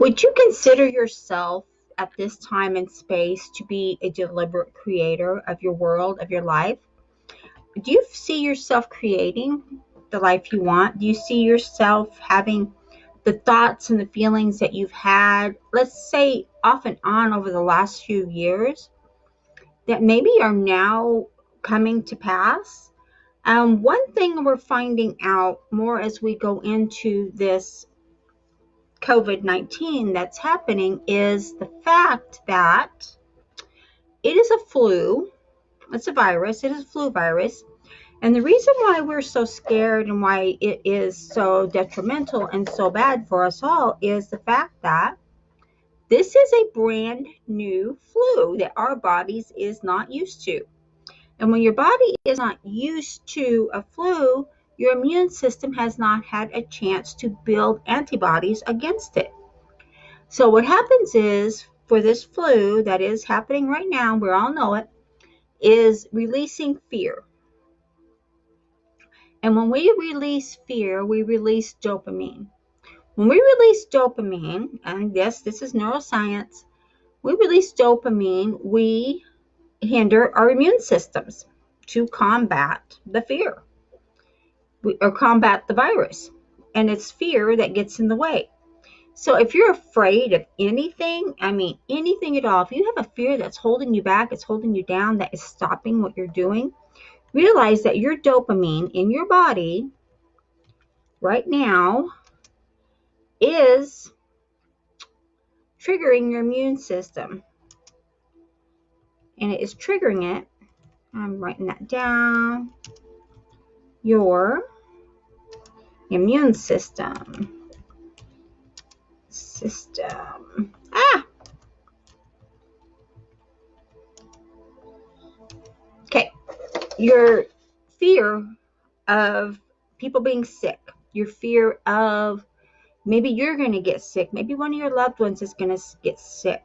Would you consider yourself at this time and space to be a deliberate creator of your world, of your life? Do you see yourself creating the life you want? Do you see yourself having the thoughts and the feelings that you've had, let's say off and on over the last few years, that maybe are now coming to pass? One thing we're finding out more as we go into this COVID-19 that's happening is the fact that it is a flu. It's a virus. It is a flu virus. And the reason why we're so scared and why it is so detrimental and so bad for us all is the fact that this is a brand new flu that our bodies is not used to. And when your body is not used to a flu, your immune system has not had a chance to build antibodies against it. So what happens is, for this flu that is happening right now, we all know it, is releasing fear. And when we release fear, we release dopamine. When we release dopamine, and yes, this is neuroscience, we release dopamine, we hinder our immune systems to combat the fear or combat the virus. And it's fear that gets in the way. So if you're afraid of anything, I mean anything at all, if you have a fear that's holding you back, it's holding you down, that is stopping what you're doing, realize that your dopamine in your body right now is triggering your immune system. And it is triggering it, I'm writing that down, your immune system. Okay, your fear of people being sick, your fear of maybe you're going to get sick, maybe one of your loved ones is going to get sick,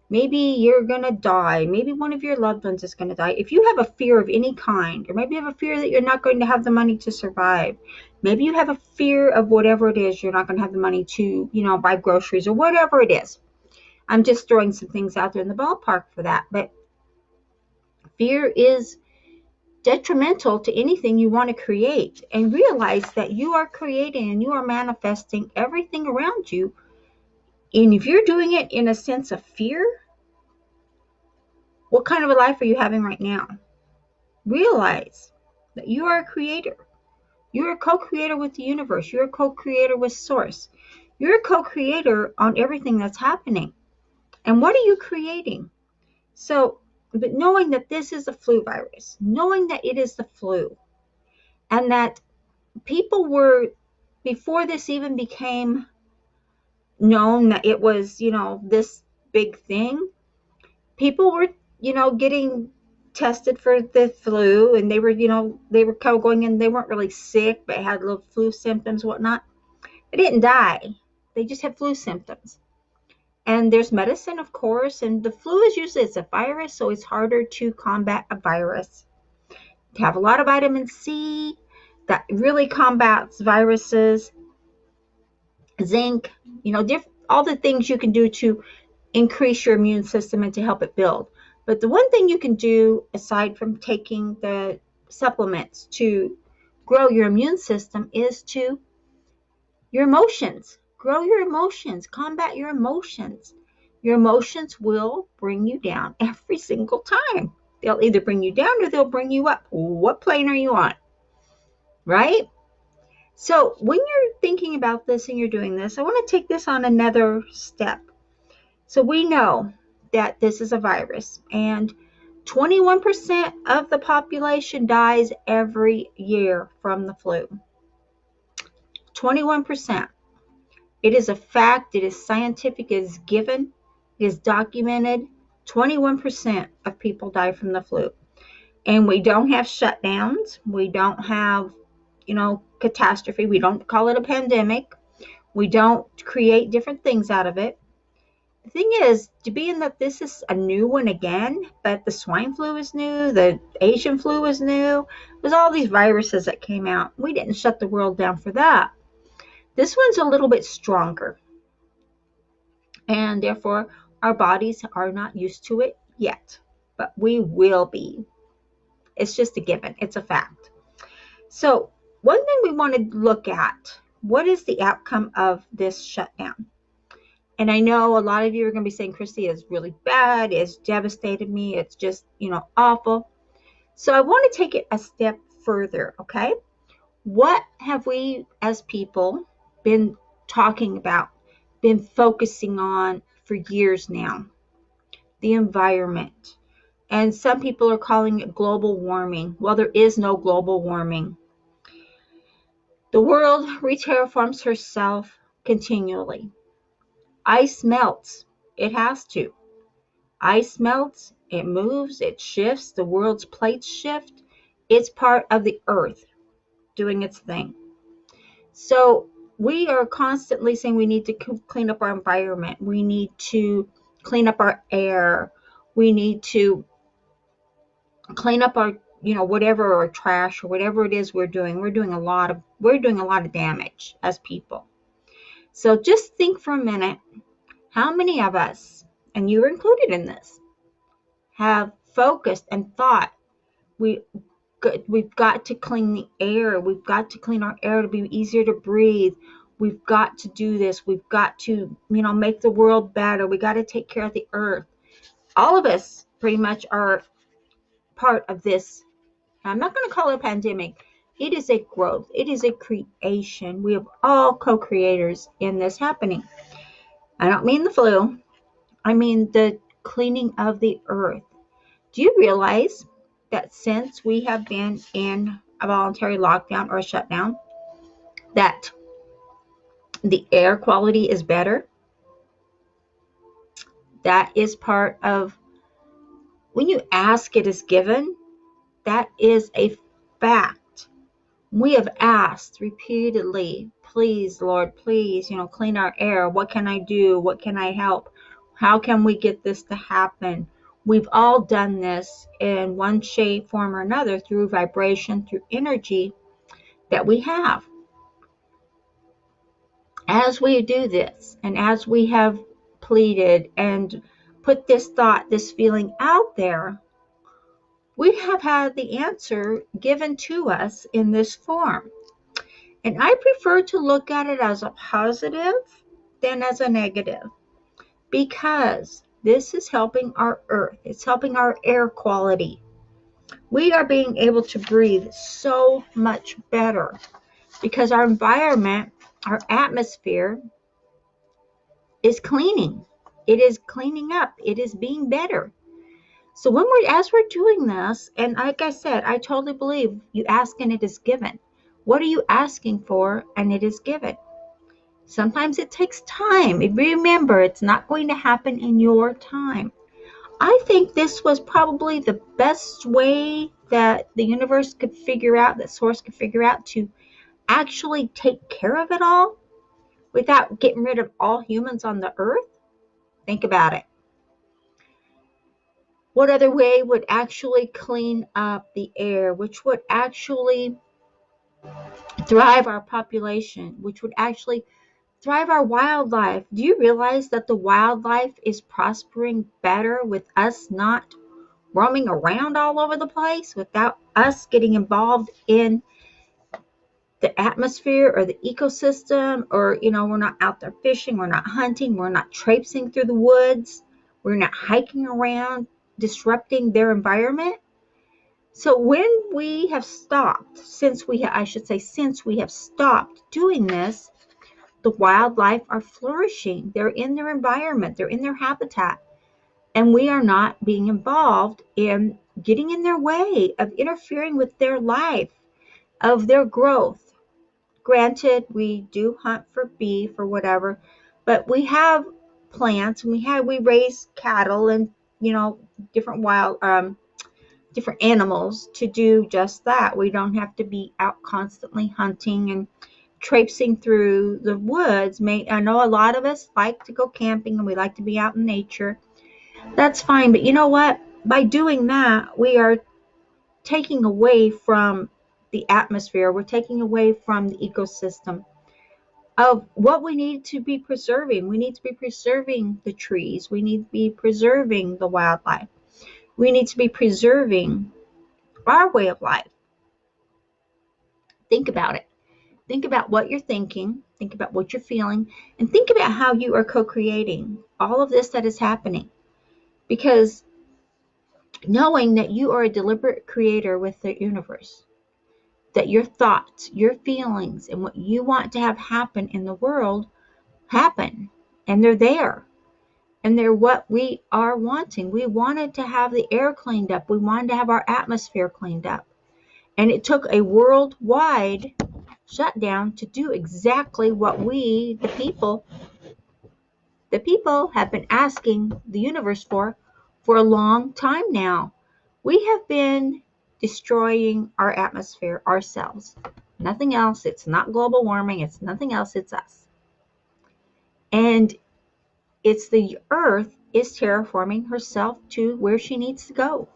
maybe you're going to die, maybe one of your loved ones is going to die. If you have a fear of any kind, or maybe you have a fear that you're not going to have the money to survive, maybe you have a fear of whatever it is, you're not going to have the money to, buy groceries or whatever it is. I'm just throwing some things out there in the ballpark for that. But fear is detrimental to anything you want to create. And realize that you are creating and you are manifesting everything around you. And if you're doing it in a sense of fear, what kind of a life are you having right now? Realize that you are a creator. You're a co-creator with the universe. You're a co-creator with source. You're a co-creator on everything that's happening. And what are you creating? So, but knowing that this is a flu virus, knowing that it is the flu, and that people were, before this even became known that it was, this big thing, people were, getting tested for the flu, and they were, they were kind of going in, they weren't really sick, but had little flu symptoms, whatnot. They didn't die. They just had flu symptoms. And there's medicine, of course, and the flu is usually, it's a virus, so it's harder to combat a virus. You have a lot of vitamin C that really combats viruses, zinc, all the things you can do to increase your immune system and to help it build. But the one thing you can do, aside from taking the supplements to grow your immune system, is to your emotions. Grow your emotions. Combat your emotions. Your emotions will bring you down every single time. They'll either bring you down or they'll bring you up. What plane are you on? Right? So when you're thinking about this and you're doing this, I want to take this on another step. So we know that this is a virus, and 21% of the population dies every year from the flu. 21%. It is a fact. It is scientific. It is given. It is documented. 21% of people die from the flu. And we don't have shutdowns. We don't have, catastrophe. We don't call it a pandemic. We don't create different things out of it. The thing is, being that this is a new one again, but the swine flu is new, the Asian flu is new, there's all these viruses that came out. We didn't shut the world down for that. This one's a little bit stronger. and therefore our bodies are not used to it yet, but we will be. It's just a given. It's a fact. So one thing we want to look at, what is the outcome of this shutdown? And I know a lot of you are going to be saying, Christy, it's really bad. It's devastated me. It's just, awful. So I want to take it a step further, okay? What have we as people been talking about, been focusing on for years now? The environment. And some people are calling it global warming. Well, there is no global warming. The world re-terraforms herself continually. Ice melts. It has to. Ice melts, it moves, it shifts, the world's plates shift. It's part of the earth doing its thing. So we are constantly saying we need to clean up our environment. We need to clean up our air. We need to clean up our, whatever, or trash, or whatever it is we're doing. We're doing a lot of damage as people. So just think for a minute, how many of us, and you're included in this, have focused and thought we've got to clean the air. We've got to clean our air to be easier to breathe. We've got to do this. We've got to, make the world better. We got to take care of the earth. All of us pretty much are part of this. I'm not going to call it a pandemic. It is a growth. It is a creation. We are all co-creators in this happening. I don't mean the flu. I mean the cleaning of the earth. Do you realize that since we have been in a voluntary lockdown or a shutdown, that the air quality is better? That is part of, when you ask, it is given. That is a fact. We have asked repeatedly, please, Lord, please, clean our air. What can I do? What can I help? How can we get this to happen? We've all done this in one shape, form, or another through vibration, through energy that we have. As we do this, and as we have pleaded and put this thought, this feeling out there, we have had the answer given to us in this form. And I prefer to look at it as a positive than as a negative, because this is helping our earth. It's helping our air quality. We are being able to breathe so much better because our environment, our atmosphere is cleaning. It is cleaning up. It is being better. So as we're doing this, and like I said, I totally believe you ask and it is given. What are you asking for and it is given? Sometimes it takes time. Remember, it's not going to happen in your time. I think this was probably the best way that the universe could figure out, that source could figure out, to actually take care of it all without getting rid of all humans on the earth. Think about it. What other way would actually clean up the air, which would actually thrive our population, which would actually thrive our wildlife? Do you realize that the wildlife is prospering better with us not roaming around all over the place, without us getting involved in the atmosphere or the ecosystem? Or, we're not out there fishing, we're not hunting, we're not traipsing through the woods, we're not hiking around, disrupting their environment. So when we have stopped, since we have stopped doing this, the wildlife are flourishing. They're in their environment, they're in their habitat, and we are not being involved in getting in their way, of interfering with their life, of their growth. Granted, we do hunt for beef or whatever, but we have plants, and we raise cattle and different different animals to do just that. We don't have to be out constantly hunting and traipsing through the woods. I know a lot of us like to go camping and we like to be out in nature. That's fine, but you know what? By doing that, we are taking away from the atmosphere. We're taking away from the ecosystem. of what we need to be preserving. We need to be preserving the trees. We need to be preserving the wildlife. We need to be preserving our way of life. Think about it. Think about what you're thinking. Think about what you're feeling. And think about how you are co-creating all of this that is happening. Because knowing that you are a deliberate creator with the universe, that your thoughts, your feelings, and what you want to have happen in the world happen. And they're there. And they're what we are wanting. We wanted to have the air cleaned up. We wanted to have our atmosphere cleaned up. And it took a worldwide shutdown to do exactly what we, the people have been asking the universe for a long time now. We have been destroying our atmosphere ourselves. Nothing else. It's not global warming. It's nothing else. It's us. And it's the earth is terraforming herself to where she needs to go.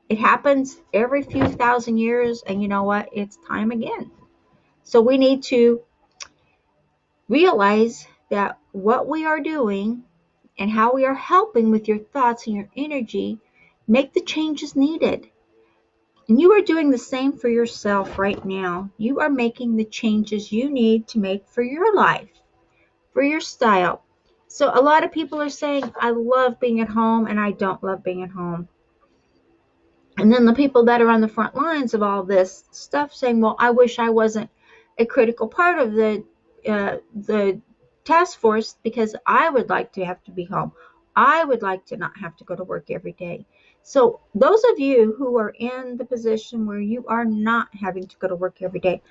It happens every few thousand years, and you know what? It's time again. So we need to realize that what we are doing and how we are helping with your thoughts and your energy make the changes needed. And you are doing the same for yourself right now. You are making the changes you need to make for your life, for your style. So a lot of people are saying, I love being at home and I don't love being at home. And then the people that are on the front lines of all this stuff saying, well, I wish I wasn't a critical part of the task force because I would like to have to be home. I would like to not have to go to work every day. So those of you who are in the position where you are not having to go to work every day,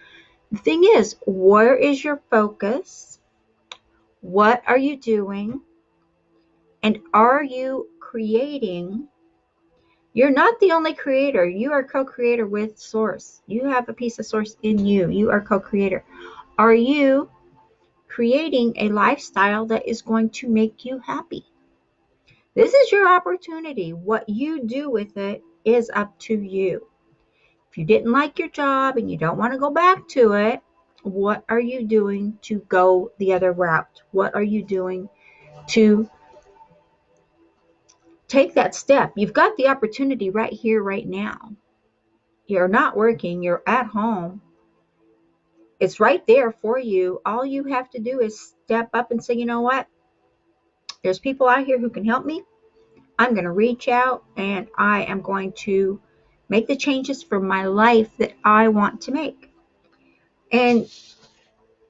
the thing is, where is your focus? What are you doing? And are you creating? You're not the only creator. You are co-creator with Source. You have a piece of Source in you. You are co-creator. Are you creating a lifestyle that is going to make you happy? This is your opportunity. What you do with it is up to you. If you didn't like your job and you don't want to go back to it, what are you doing to go the other route? What are you doing to take that step? You've got the opportunity right here, right now. You're not working. You're at home. It's right there for you. All you have to do is step up and say, you know what? There's people out here who can help me. I'm going to reach out and I am going to make the changes for my life that I want to make. And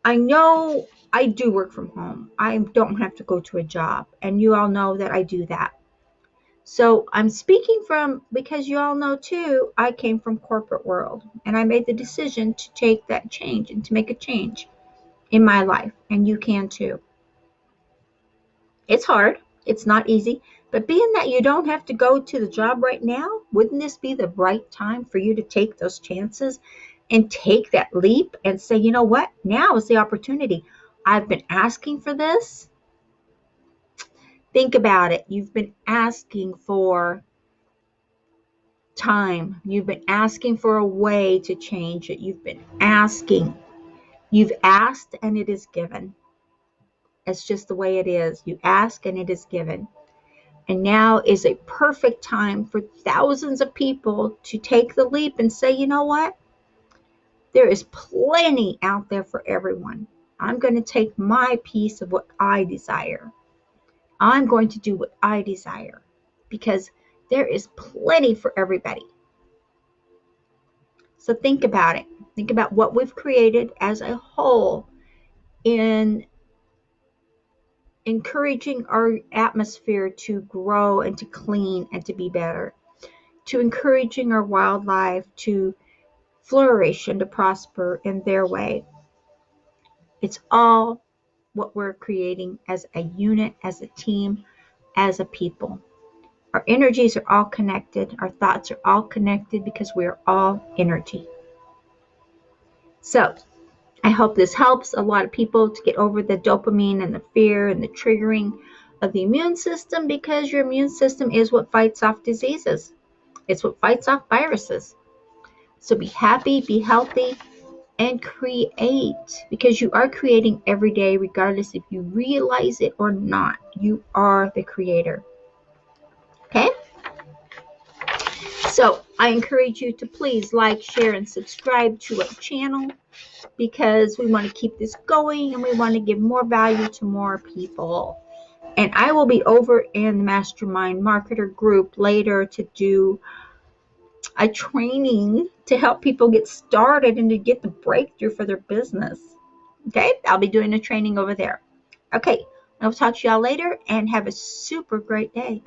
I know I do work from home. I don't have to go to a job. And you all know that I do that. So I'm speaking from, because you all know too, I came from corporate world and I made the decision to take that change and to make a change in my life. And you can too. It's hard. It's not easy. But being that you don't have to go to the job right now, wouldn't this be the right time for you to take those chances and take that leap and say, you know what? Now is the opportunity. I've been asking for this. Think about it. You've been asking for time. You've been asking for a way to change it. You've been asking. You've asked and it is given. It's just the way it is. You ask and it is given. And now is a perfect time for thousands of people to take the leap and say, you know what? There is plenty out there for everyone. I'm going to take my piece of what I desire. I'm going to do what I desire because there is plenty for everybody. So think about it. Think about what we've created as a whole in encouraging our atmosphere to grow and to clean and to be better, to encouraging our wildlife to flourish and to prosper in their way. It's all what we're creating as a unit, as a team, as a people. Our energies are all connected. Our thoughts are all connected because we are all energy. So I hope this helps a lot of people to get over the dopamine and the fear and the triggering of the immune system, because your immune system is what fights off diseases. It's what fights off viruses. So be happy, be healthy, and create, because you are creating every day, regardless if you realize it or not. You are the creator. Okay? So I encourage you to please like, share, and subscribe to our channel, because we want to keep this going and we want to give more value to more people. And I will be over in the Mastermind Marketer group later to do a training to help people get started and to get the breakthrough for their business. Okay, I'll be doing a training over there. Okay, I'll talk to y'all later and have a super great day.